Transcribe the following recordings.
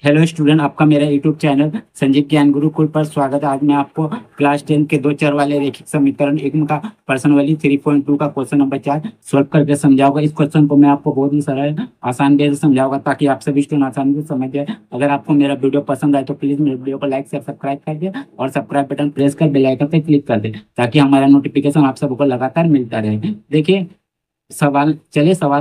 Hello student, आपका मेरा YouTube channel Sanjeev ज्ञान गुरुकुल पर स्वागत है। आज मैं आपको क्लास 10 के दो चर वाले रैखिक समीकरण एक का पर्सन वाली 3.2 का क्वेश्चन नंबर 4 सॉल्व करके समझाऊंगा। इस क्वेश्चन को मैं आपको बहुत ही सरल आसान वे से समझाऊंगा ताकि आप सभी स्टूडेंट आसानी से समझ जाए। अगर आपको मेरा वीडियो पसंद आए तो प्लीज मेरे वीडियो को लाइक शेयर सब्सक्राइब कर दे और सब्सक्राइब बटन प्रेस कर बेल आइकन पर क्लिक कर दे ताकि हमारा नोटिफिकेशन आप सबको लगातार मिलता रहे। देखिए सवाल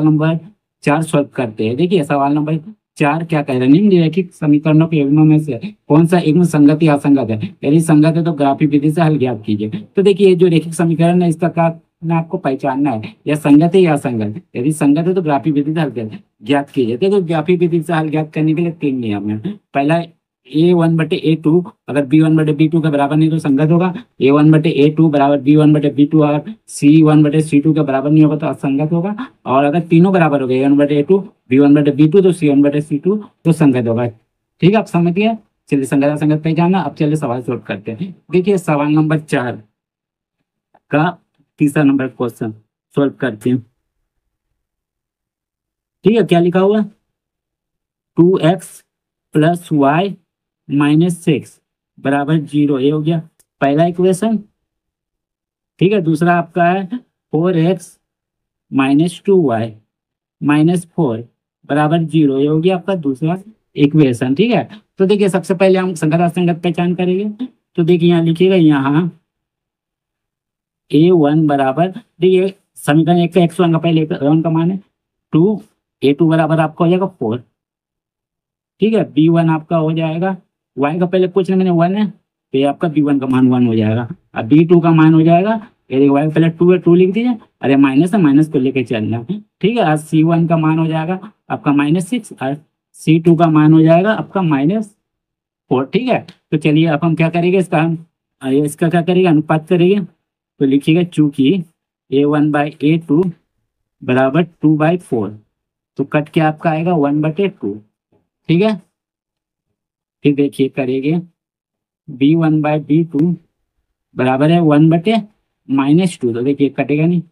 नंबर 4 सॉल्व करते हैं। देखिए सवाल नंबर 4 क्या कह रहे हैं, निम्न रैखिक समीकरणों के युग्मों में से कौन सा युग्म संगत या असंगत है। यदि संगत है तो ग्राफिक विधि से हल ज्ञात कीजिए। तो देखिए जो रैखिक समीकरण है इसका क्या आपको पहचानना है, या संगत है या असंगत है। यदि संगत है तो ग्राफिक विधि से हल ज्ञात कीजिए। देखो ग्राफिक विधि से हल ज्ञात करने के लिए 3 नियम है। पहला A1/A2 अगर B1/B2 के बराबर नहीं तो संगत होगा। A1/A2 बराबर B1/B2 और C1/C2 के बराबर नहीं होगा तो असंगत होगा। और अगर तीनों बराबर हो गए A1/A2 B1/B2 तो C1/C2 तो संगत होगा। ठीक है, आप समझ गए। चलिए संगत असंगत पहचाना। अब चलिए सवाल सॉल्व करते हैं। देखिए सवाल नंबर 4 का तीसरा नंबर क्वेश्चन सॉल्व करते हैं। ठीक है, क्या लिखा हुआ 2x + y - 6 बराबर 0। ये हो गया पहला इक्वेशन। ठीक है, दूसरा आपका है 4x - 2y - 4 बराबर 0। ये हो गया आपका दूसरा इक्वेशन। ठीक है, तो देखिए सबसे पहले हम संगत असंगत पहचान करेंगे। तो देखिए यहाँ लिखिएगा, यहाँ A1 बराबर, देखिए समीकरण एक का x1 का पहले A1 का मान है 2, A2 बराबर आपका हो जाएगा 4। ठीक है, B1 आपका हो जाएगा, y का पहले कुछ नहीं मैंने 1 है तो ये आपका B1 का मान 1 हो जाएगा। अब B2 का मान हो जाएगा, यदि y का पहले 2 है 2 लिख दीजिए, अरे माइनस है माइनस को लेके चलना। ठीक है, आज C1 का मान हो जाएगा आपका -6 और C2 का मान हो जाएगा आपका -4। ठीक है, तो चलिए अब हम क्या करेंगे, इसका क्या करेंगे, अनुपात करेंगे। तो लिखिएगा चूंकि A1/A2 बराबर 2/4 तो कट के आपका आएगा 1/2। ठीक है, फिर देखिए करेंगे B1/B2 बराबर है 1/-2 तो देखिए कटेगा नहीं।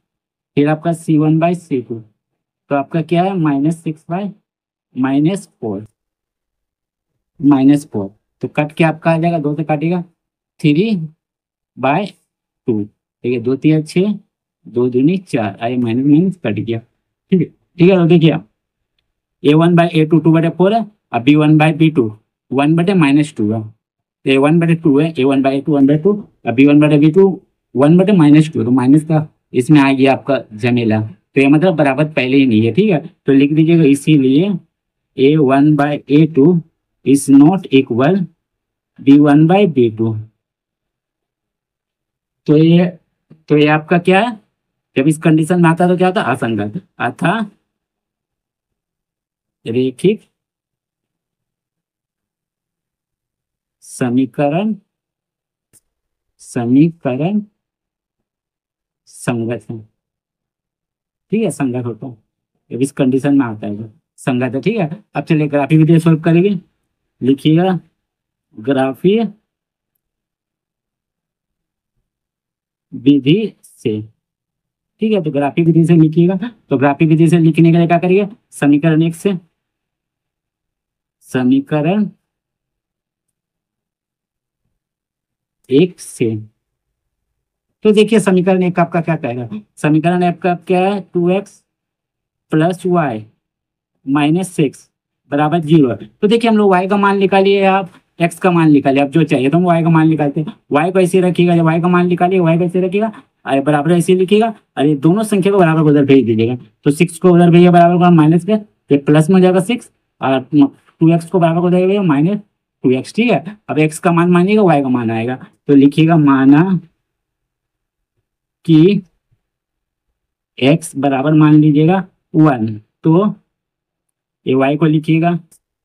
फिर आपका C1/C2 तो आपका क्या है -6/-4 -4 तो कट के आपका आ जाएगा, 2 से काटेगा 3/2। ठीक है, 2 3 6 2 दूनी 4 आए माइनस माइनस कट गया। ठीक है, ठीक है, तो देखिए A1/A2 2/4 है, अब B1/B2 1/-2 है। A1/2 है, A1/A2 1/2 और B1/B2 1/-2 तो माइनस का इसमें आ गया आपका झमेला। तो ये मतलब बराबर पहले ही नहीं है। ठीक है, तो लिख दीजिएगा इसीलिए A1/A2 is not equal B1/B2। तो ये आपका क्या है, जब इस कंडीशन में आता तो क्या होता, असंगत अर्थात रैखिक समीकरण समीकरण संगत है। ठीक है, संगत होता है जब इस कंडीशन में आता है तो संगत है। ठीक है, अब चलिए ग्राफी विधि सॉल्व करेंगे। लिखिएगा ग्राफी विधि से। ठीक है, तो ग्राफी विधि से लिखिएगा। तो ग्राफी विधि से लिखने के लिए क्या करिए, समीकरण 1 से समीकरण 1 से। तो देखिए समीकरण 1 आपका क्या कहेगा, समीकरण 1 का क्या है 2x + y - 6 बराबर 0 है। तो देखिए हम लोग y का मान निकालिए, आप x का मान निकालिए, आप जो चाहिए तो हम y का मान निकालते हैं। y को ऐसे रखिएगा, जब y का मान निकालिए y को ऐसे रखिएगा, अरे बराबर ऐसे लिखिएगा, अरे दोनों संख्या को बराबर उधर भेज दीजिएगा। तो 6 को उधर भेजिए बराबर का माइनस के, तो प्लस में हो जाएगा 6 और 2x को बराबर को देगा -2x। ठीक है, अब x का मान मानिएगा, y का मान आएगा। तो लिखिएगा माना कि x बराबर मान लीजिएगा 1, तो ये y को लिखिएगा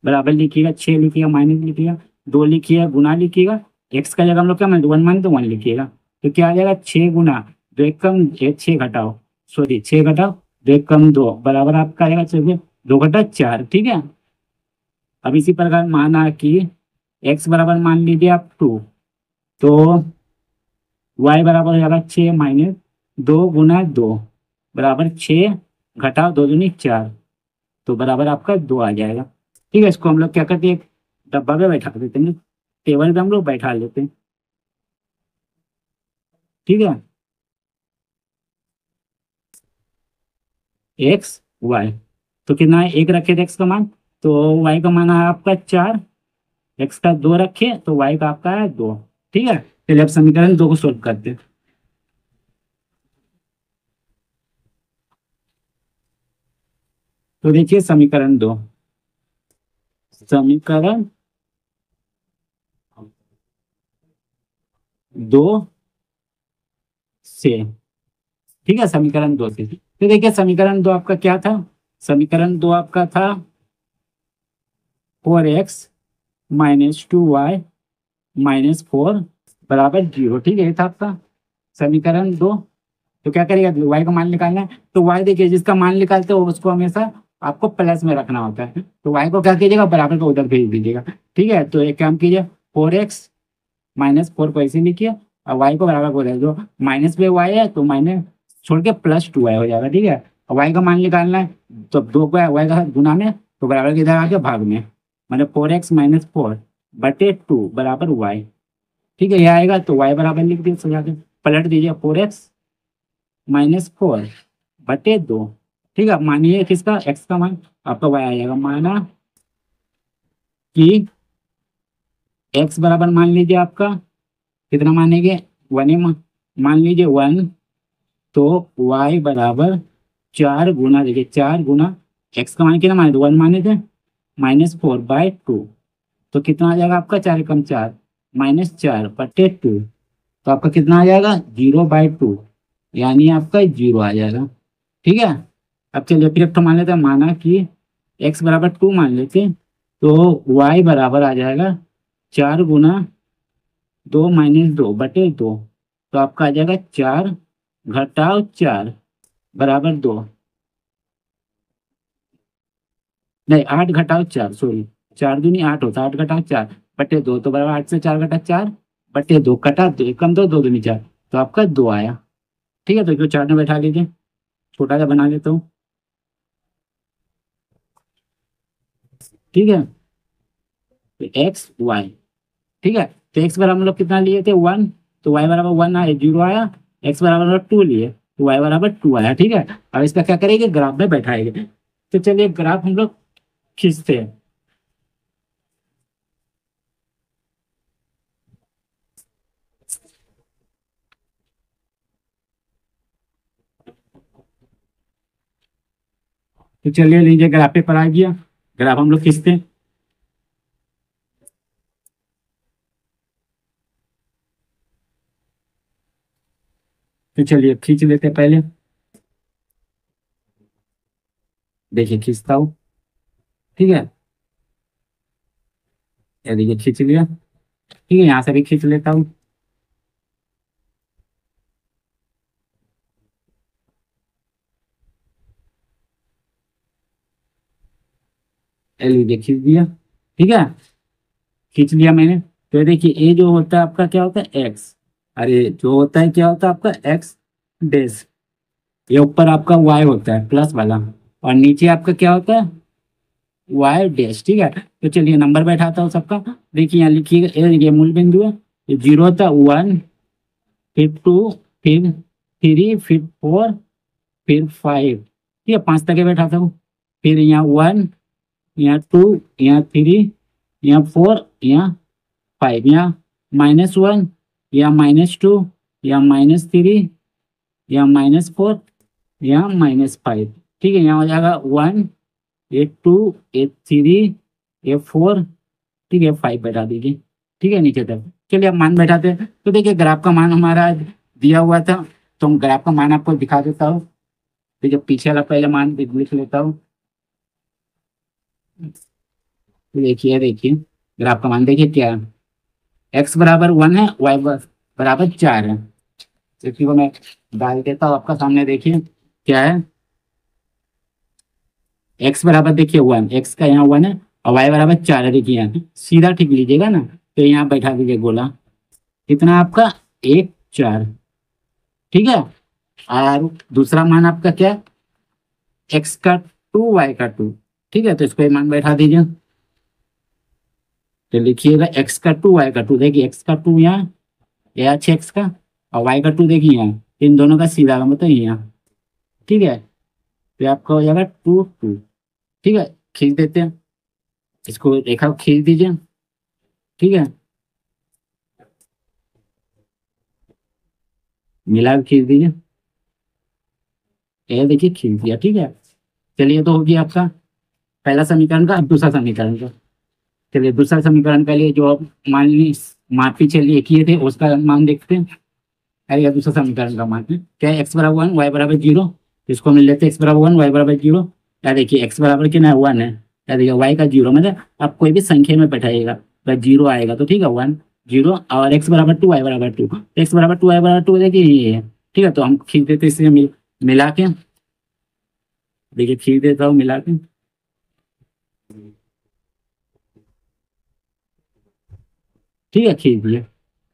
बराबर लिखिएगा 6 लिखिएगा माइनस लिखिएगा 2 लिखिएगा गुना लिखिएगा, x का जगह हम लोग क्या मान 1 माने तो 1 लिखिएगा। तो क्या आ जाएगा 6 गुना 2 1 कम 6 घटाओ, सॉरी 6 घटाओ 2 1 कम 2 बराबर आपका आएगा 2 घटा 4। ठीक है, अब इसी प्रकार माना कि x बराबर मान लीजिए आप 2, तो y बराबर हो जाएगा 6 माइनस 2 गुना 2 बराबर 6 घटाओ 2 दूनी 4 तो बराबर आपका 2 आ जाएगा। ठीक है, इसको हम लोग क्या करते हैं डब्बा पे बैठा देते हैं, टेबल पे हम लोग बैठा लेते हैं। ठीक है, एक्स वाई, तो कितना है, एक रखे थे एक्स का मान, तो वाई का मान है आपका 4, एक्स का 2 रखे तो वाई का आपका है 2। ठीक है, चलिए अब समीकरण 2 को सोल्व करते हैं। तो देखिए समीकरण 2, समीकरण 2 से, ठीक है, समीकरण 2 से, तो देखिए समीकरण 2 आपका क्या था, समीकरण 2 आपका था 4x-2y -4 बराबर 0। ठीक है, ये था आपका समीकरण 2। तो क्या करिएगा, y का मान निकालना है, तो y देखिए जिसका मान निकालते हो उसको हमेशा आपको प्लस में रखना होता है, तो y को क्या कीजिएगा, बराबर को उधर भेज दीजिएगा। ठीक है, तो एक काम कीजिए, 4x-4 को ऐसे लिखिए, और y को बराबर को दे दो, माइनस पे y है तो माइनस छोड़ के +2y हो जाएगा। ठीक है, और y का मान निकालना है, तो 2 को y का गुना में, तो बराबर किधर आ गया, भाग में, मतलब 4x-4/2 बराबर y। ठीक है, ये आएगा तो y बराबर लिख दिए, सजा के पलट दीजिए, 4x-4/2। ठीक है, मानिए किसका, x का मान, आपका y आ जाएगा, माना कि x बराबर मान लीजिए आपका कितना मानेंगे, 1 ही मान लीजिए 1, तो y बराबर 4 गुना, देखिए 4 गुना x का मान कितना माने थे, 1 माने थे, -4/2, तो कितना आ जाएगा आपका, 4 कम 4, -4/2, तो आपका कितना आ जाएगा, 0/2, यानी आपका 0 आ जाएगा। ठीक है, अब चलिए फिर एक तो मान लेते हैं, माना कि x बराबर 2 मान लेते हैं, तो y बराबर आ जाएगा 4 गुना 2-2/2, तो आपका आ जाएगा 4-4 बराबर 2, नहीं 8-4, सॉरी, 4 दूनी 8 होता है, 8-4/2, तो बराबर 8 से 4-4/2, कटा 2, एकम 2, 2 दूनी 4, तो आपका 2 आया। ठीक है, तो इसको 4 में बैठा लीजिए, छोटा सा बना लेता हूँ। ठीक है, तो एक्स वाई, ठीक है, तो एक्स बराबर हम लोग कितना लिए थे, 1, तो वाई बराबर 1 आया, 0 आया, एक्स बराबर 2 लिए तो वाई बराबर 2 आया। ठीक है, अब इसका क्या करेंगे, ग्राफ में बैठाएंगे, तो चलिए ग्राफ हम लोग खींचते हैं। तो चलिए लीजिए, ग्राफ पे पर आ गया, ग्राफ हम लोग खींचते हैं। तो चलिए खींच लेते हैं पहले, देखिए खींचता हूँ। ठीक है, ये देखिए खींच लिया। ठीक है, यहाँ से भी खींच लेता हूँ। ये लीजिए खींच दिया। ठीक है, खींच लिया मैंने, तो ये देखिए ये जो होता है आपका क्या होता है, एक्स, अरे जो होता है क्या होता है आपका एक्स डेस, ये ऊपर आपका वाई होता है प्लस वाला, और नीचे आपका क्या होता है, वाई डैश। ठीक है, तो चलिए नंबर बैठाता हूँ सबका, देखिए यहाँ लिखिएगा, ये मूल बिंदु है, ये 0 था, 1, फिर 2, फिर 3, फिर 4, फिर 5। ठीक है, 5 तक बैठाता हूँ, फिर यहाँ 1, यहाँ 2, यहाँ 3, यहाँ 4, यहाँ 5, यहाँ -1, यहाँ -2, यहाँ -3, यहाँ -4, यहाँ -5। ठीक है, यहाँ हो जाएगा 1, ये 2, ये 3, ये 4, ठीक है, 5 बैठा दीजिए। ठीक है, नीचे तक, चलिए अब मान बैठाते हैं। तो देखिए ग्राफ का मान हमारा दिया हुआ था, तो हम ग्राफ का मान आपको दिखा देता हूँ। देखिए पीछे वाला पहले मान लिख लेता हूँ। तो देखिए देखिए ग्राफ का मान देखिए क्या है, एक्स बराबर 1 है, वाई बराबर 4 है। इसी को मैं डाल देता हूँ आपका सामने, देखिए क्या है, एक्स बराबर देखिए 1, एक्स का यहाँ 1 है, और वाई बराबर 4 है, देखिए यहाँ सीधा ठीक लीजिएगा ना, तो यहाँ बैठा दीजिए गोला, कितना आपका 1, 4। ठीक है, और दूसरा मान आपका क्या है, एक्स का 2, वाई का 2। ठीक है, तो इसको एक मान बैठा दीजिए। तो लिखिएगा एक्स का टू वाई का टू, देखिए एक्स का टू यहाँ, एच एक्स का, और वाई का टू देखिए यहाँ, इन दोनों का सीधा का मतलब यहाँ। ठीक है, तो आपका हो जाएगा टू टू। ठीक है, खींच देते हैं इसको, रेखा को खींच दीजिए। ठीक है, मिला के खींच दीजिए, ये देखिए खींच दिया। ठीक है, चलिए तो हो गया आपका पहला समीकरण का। अब दूसरा समीकरण का, चलिए दूसरा समीकरण के लिए जो मान ली मान पीछे लिए किए थे उसका मान देखते हैं। अरे यार, दूसरा समीकरण का मान क्या है, एक्स बराबर 1 वाई बराबर 0। इसको हम लेते हैं एक्स बराबर 1 वाई बराबर 0। या देखिए एक्स बराबर कितना है, 1 है। या देखिए वाई का 0, मतलब आप कोई भी संख्या में बैठाइएगा तो 0 आएगा, तो ठीक है 1 0। और एक्स बराबर 2 वाई बराबर 2, एक्स बराबर 2 वाई बराबर 2 देखिए ये है। ठीक है, तो हम खींच देते इसे मिला के, देखिए खींच देता हूँ मिला के। ठीक है, खींच दिए।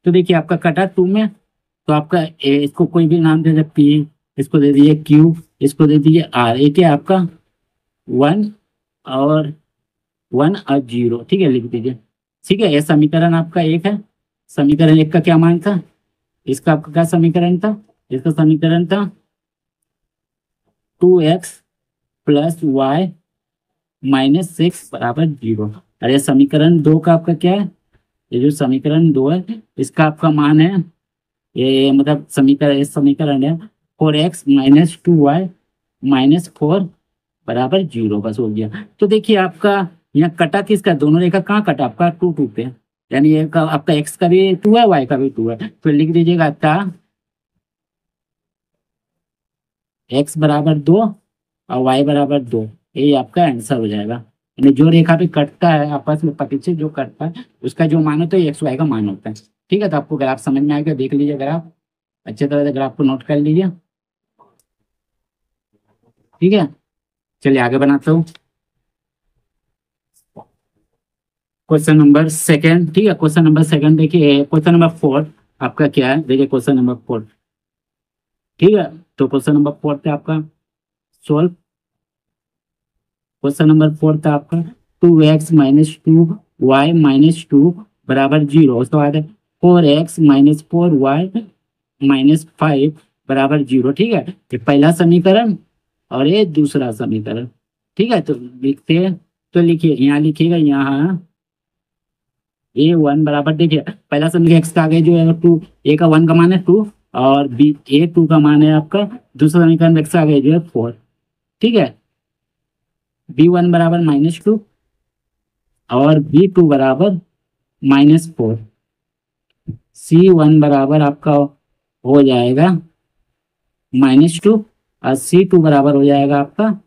तो देखिए आपका कटा 2 में, तो आपका इसको कोई भी नाम दे दे, पी, इसको दे दीजिए क्यू, इसको दे दीजिए आर। एक है आपका 1 और 1 और 0। ठीक है, लिख दीजिए। ठीक है, यह समीकरण आपका एक है। समीकरण एक का क्या मान था, इसका आपका क्या समीकरण था, इसका समीकरण था 2x प्लस वाई माइनस 6 बराबर 0। अरे समीकरण दो का आपका क्या है, ये जो समीकरण दो है इसका आपका मान है, ये मतलब समीकरण है 4x माइनस 2y माइनस 4 बराबर 0। बस हो गया। तो देखिए आपका यहाँ कटा किसका, दोनों रेखा कहाँ कटा आपका 2 2 पे, यानी ये का आपका x का भी 2 है, y का भी 2 है। तो लिख दीजिएगा था x बराबर 2 और y बराबर 2, ये आपका आंसर हो जाएगा। यानी जो रेखा पे कटता है आपस में पीछे जो कटता है उसका जो मान होता है एक्स वाई का मान होता है। ठीक है, तो आपको ग्राफ समझ में आएगा, देख लीजिए ग्राफ, अच्छे तरह से ग्राफ को नोट कर लीजिए। ठीक है, चलिए आगे बनाता हूँ क्वेश्चन नंबर सेकंड। ठीक है, क्वेश्चन नंबर सेकंड देखिए, क्वेश्चन नंबर 4 आपका क्या है, देखिए क्वेश्चन नंबर 4। ठीक है, तो क्वेश्चन नंबर 4 पे आपका सोल्व, क्वेश्चन नंबर 4 था आपका 2x माइनस 2y माइनस 2 बराबर 0। उसके बाद 4x माइनस 4y माइनस 5 बराबर 0। ठीक है, ये पहला समीकरण और ये दूसरा समीकरण। ठीक है, तो लिखते हैं, तो लिखिए यहाँ लिखिएगा, यहाँ a1 बराबर, देखिए पहला समीकरण x का आगे जो है 2, a का 1 का मान है 2 और b a2 का मान है आपका, दूसरा समीकरण x का आगे जो है 4। ठीक है, b1 बराबर -2 और b2 बराबर -4, c1 बराबर आपका हो जाएगा -2 और c2 बराबर हो जाएगा आपका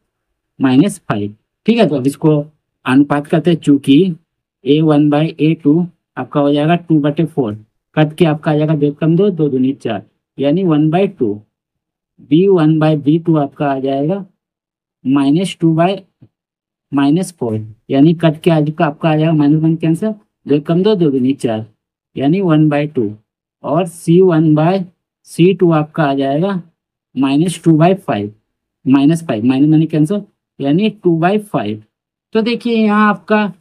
-5। ठीक है, तो अब इसको अनुपात करते हैं, चूंकि a1/a2 आपका हो जाएगा 2/4, कट के आपका आ जाएगा दो कम दो, दो दूनी 4, यानी 1/2। b1/b2 आपका आ जाएगा -2/-4, यानी कट के आज का आपका आ जाएगा -1 कैंसर, दो कम दो, दो दूनी 4, यानी 1/2। और c1/c2 आपका आ जाएगा -2/5, -5 माइनस कैंसर, यानी 2/5। तो देखिए यहाँ आपका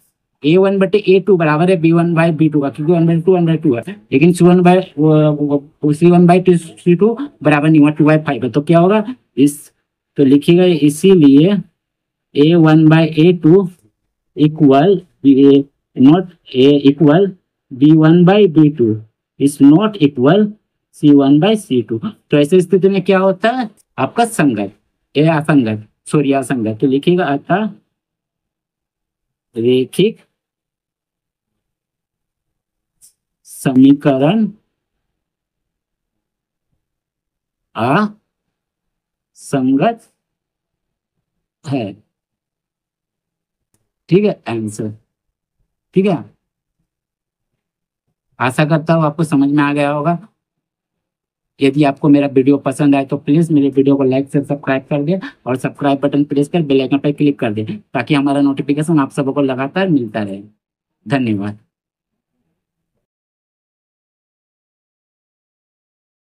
a1/a2 बराबर है b1/b2 का, क्योंकि 1/2 है, लेकिन c1/c2 बराबर नहीं हुआ, 2/5 है। तो क्या होगा तो लिखिएगा इसीलिए a1/a2 equal not equal b1/b2 is not equal c1/c2। तो ऐसे स्थिति में क्या होता है आपका संगत, असंगत, सॉरी असंगत। तो लिखिएगा अतः रेखिक समीकरण असंगत है। ठीक है, आंसर। ठीक है, आशा करता हूँ आपको समझ में आ गया होगा। यदि आपको मेरा वीडियो पसंद आए तो प्लीज़ मेरे वीडियो को लाइक से सब्सक्राइब कर दें और सब्सक्राइब बटन प्रेस कर बेल आइकन पर क्लिक कर दें, ताकि हमारा नोटिफिकेशन आप सबको लगातार मिलता रहे। धन्यवाद।